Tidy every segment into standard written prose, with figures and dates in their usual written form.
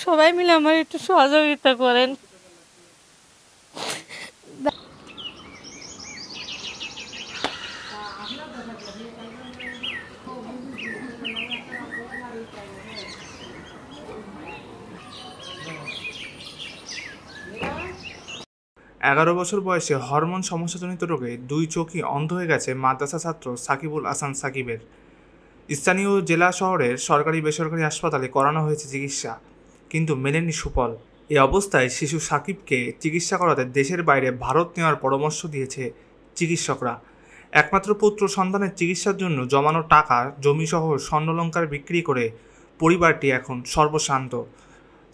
সবাই মিলে আমার একটু সহযোগিতা করেন। 11 বছর বয়সে হরমোন সমস্যাজনিত রোগে 2 চোখই অন্ধ হয়ে গেছে মাদ্রাসা ছাত্র সাকিবুল হাসান সাকিবের। স্থানীয় জেলা শহরের সরকারি বেসরকারি হাসপাতালে করানো হয়েছে চিকিৎসা, কিন্তু মেলেনি সুফল। এই অবস্থায় শিশু সাকিবকে চিকিৎসা করাতে দেশের বাইরে ভারত নেওয়ার পরামর্শ দিয়েছে চিকিৎসকরা। একমাত্র পুত্র সন্তানের চিকিৎসার জন্য জমানো টাকা, জমিসহ স্বর্ণালংকার বিক্রি করে পরিবারটি এখন সর্বশান্ত।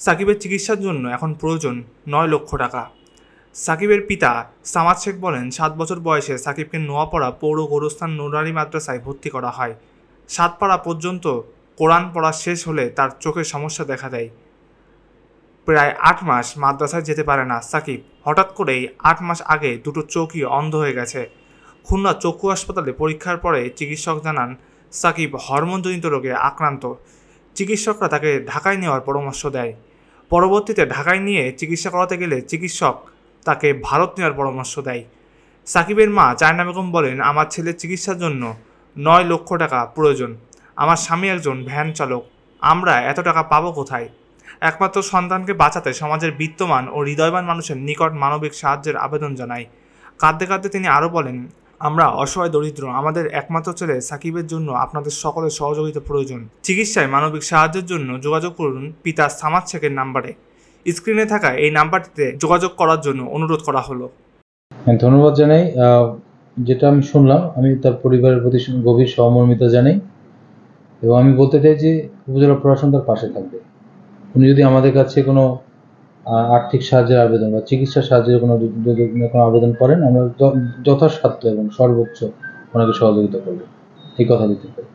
সাকিবের চিকিৎসার জন্য এখন প্রয়োজন 9 লক্ষ টাকা। সাকিবের পিতা সামাদ শেখ বলেন, 7 বছর বয়সে সাকিবকে নোয়াপাড়া পৌর গোরস্থান নুরানি মাদ্রাসায় ভর্তি করা হয়। 7 পারা পর্যন্ত কোরআন পড়া শেষ হলে তার চোখের সমস্যা দেখা দেয়। প্রায় 8 মাস মাদ্রাসায় যেতে পারে না সাকিব। হঠাৎ করেই 8 মাস আগে দুটো চোখই অন্ধ হয়ে গেছে। খুলনা চক্ষু হাসপাতালে পরীক্ষার পরে চিকিৎসক জানান সাকিব হরমোনজনিত রোগে আক্রান্ত। চিকিৎসকরা তাকে ঢাকায় নেওয়ার পরামর্শ দেয়। পরবর্তীতে ঢাকায় নিয়ে চিকিৎসা করাতে গেলে চিকিৎসক তাকে ভারত নেওয়ার পরামর্শ দেয়। সাকিবের মা চায়না বেগম বলেন, আমার ছেলের চিকিৎসার জন্য 9 লক্ষ টাকা প্রয়োজন। আমার স্বামী একজন ভ্যান চালক, আমরা এত টাকা পাবো কোথায়? একমাত্র সন্তানকে বাঁচাতে সমাজের বিত্তমান ও হৃদয়বান মানুষের নিকট মানবিক সাহায্যের আবেদন জানাই। কাঁদতে কাঁদতে তিনি আরও বলেন, আমরা অসহায় দরিদ্র, আমাদের একমাত্র ছেলে সাকিবের জন্য আপনাদের সকলের সহযোগিতা প্রয়োজন। চিকিৎসায় মানবিক সাহায্যের জন্য যোগাযোগ করুন পিতা সামাদ শেখের নাম্বারে। স্ক্রিনে থাকা এই নাম্বারটিতে যোগাযোগ করার জন্য অনুরোধ করা হলো। ধন্যবাদ জানাই। যেটা আমি শুনলাম, আমি তার পরিবারের প্রতি গভীর সহমর্মিতা জানাই এবং আমি বলতে চাই যে উপজেলা প্রশাসন তার পাশে থাকবে। উনি যদি আমাদের কাছে কোনো আর্থিক সাহায্যের আবেদন বা চিকিৎসা সাহায্যের কোনো আবেদন করেন, আমরা যথাসাধ্য এবং সর্বোচ্চ ওনাকে সহযোগিতা করবো, এই কথা দিতে পারি।